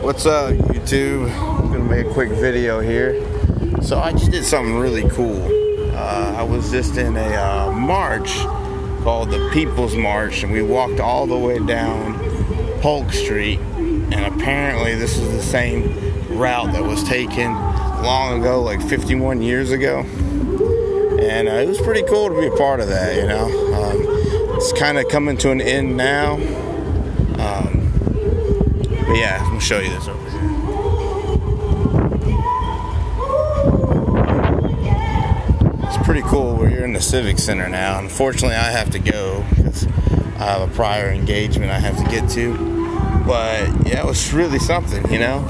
What's up, YouTube? I'm gonna make a quick video here. So I just did something really cool. I was just in a march called the People's March, and we walked all the way down Polk Street, and apparently this is the same route that was taken long ago, like 51 years ago. And it was pretty cool to be a part of that, you know. It's kind of coming to an end now. But yeah, I'm gonna show you this over here. It's pretty cool. We're here in the Civic Center now. Unfortunately, I have to go because I have a prior engagement I have to get to. But yeah, it was really something, you know.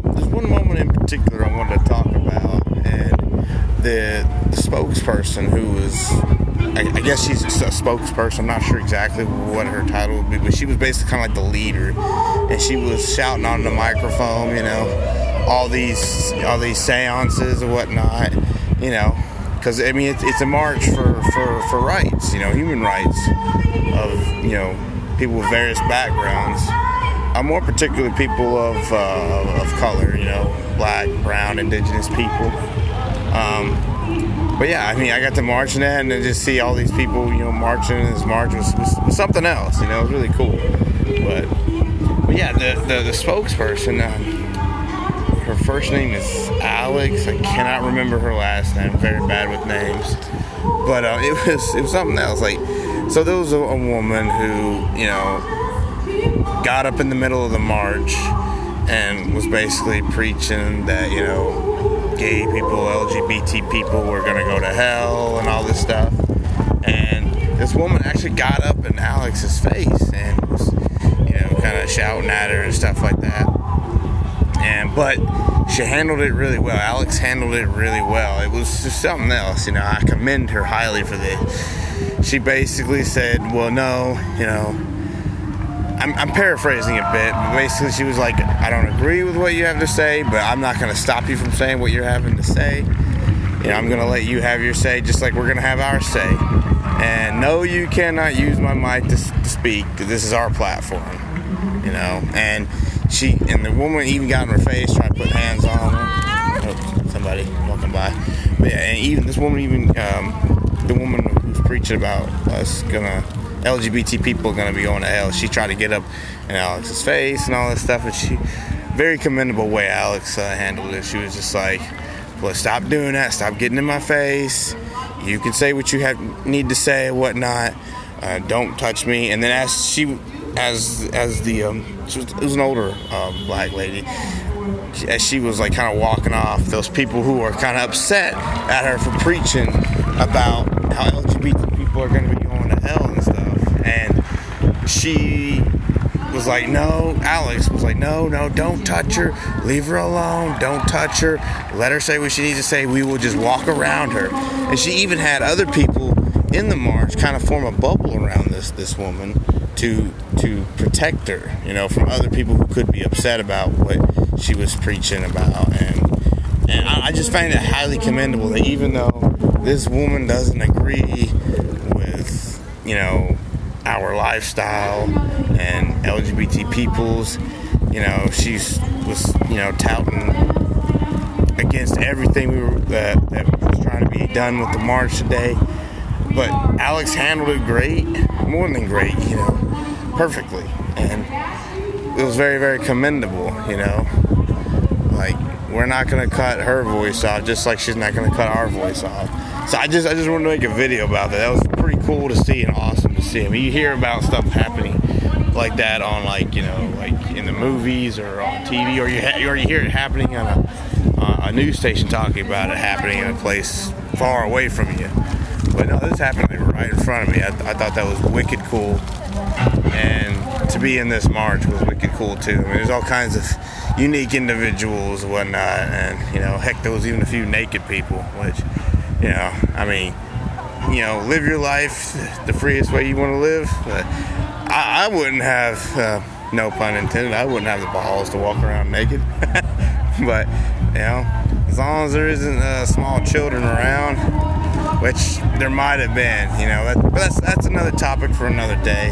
There's one moment in particular I wanted to talk about, and the spokesperson who was, I guess she's a spokesperson, I'm not sure exactly what her title would be, but she was basically kind of like the leader, and she was shouting on the microphone, you know, all these seances and whatnot, you know, because I mean it's a march for rights, you know, human rights of, you know, people with various backgrounds, more particularly people of color, you know, black, brown, indigenous people. But yeah, I mean, I got to march in that, and then just see all these people, you know, marching in this march was something else, you know. It was really cool. But yeah, the spokesperson, her first name is Alex. I cannot remember her last name. I'm very bad with names. But it was something else. Like, so there was a woman who, you know, got up in the middle of the march and was basically preaching that, you know, gay people, LGBT people were going to go to hell and all this stuff. And this woman actually got up in Alex's face and was, you know, kind of shouting at her and stuff like that. But she handled it really well. Alex handled it really well. It was just something else, you know. I commend her highly for this. She basically said, well, no, you know, I'm paraphrasing a bit, but basically she was like, I don't agree with what you have to say, but I'm not going to stop you from saying what you're having to say. You know, I'm going to let you have your say just like we're going to have our say. And no, you cannot use my mic to speak, because this is our platform, you know. And the woman even got in her face, trying to put hands on her. Oh, somebody walking by. But yeah, and even this woman, the woman who's preaching about us LGBT people are going to be going to hell, she tried to get up in Alex's face and all this stuff, and she, very commendable way Alex handled it. She was just like, well, stop doing that, stop getting in my face, you can say what you need to say and whatnot, don't touch me. And then it was an older black lady, as she was like kind of walking off, those people who were kind of upset at her for preaching about how LGBT people are going to be going to hell and stuff. And she was like, no, Alex was like, no, don't touch her. Leave her alone. Don't touch her. Let her say what she needs to say. We will just walk around her. And she even had other people in the march kind of form a bubble around this woman to protect her, you know, from other people who could be upset about what she was preaching about. And I just find it highly commendable that even though this woman doesn't agree with, you know, our lifestyle and LGBT peoples, you know, she was, you know, touting against everything that was trying to be done with the march today. But Alex handled it great, more than great, you know, perfectly. And it was very, very commendable, you know. Like, we're not going to cut her voice off, just like she's not going to cut our voice off. So I just wanted to make a video about that. That was pretty cool to see and awesome to see. I mean, you hear about stuff happening like that on, like, you know, like in the movies or on TV, or you hear it happening on a news station talking about it happening in a place far away from you. But no, this happened like right in front of me. I thought that was wicked cool. And to be in this march was wicked cool too. I mean, there's all kinds of unique individuals and whatnot. And, you know, heck, there was even a few naked people, which, you know, I mean, you know, live your life the freest way you want to live. But I wouldn't have, no pun intended, I wouldn't have the balls to walk around naked. But, you know, as long as there isn't small children around, which there might have been, you know, but that's another topic for another day.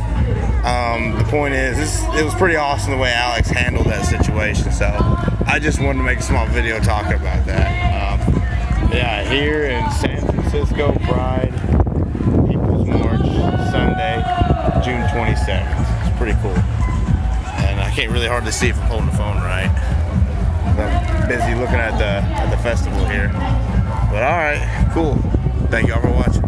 The point is, it was pretty awesome the way Alex handled that situation. So I just wanted to make a small video talking about that. Yeah, here in San Francisco Pride People's March, Sunday, June 27th. It's pretty cool. And I can't really hardly see if I'm holding the phone right. I'm busy looking at the festival here. But all right, cool. Thank y'all for watching.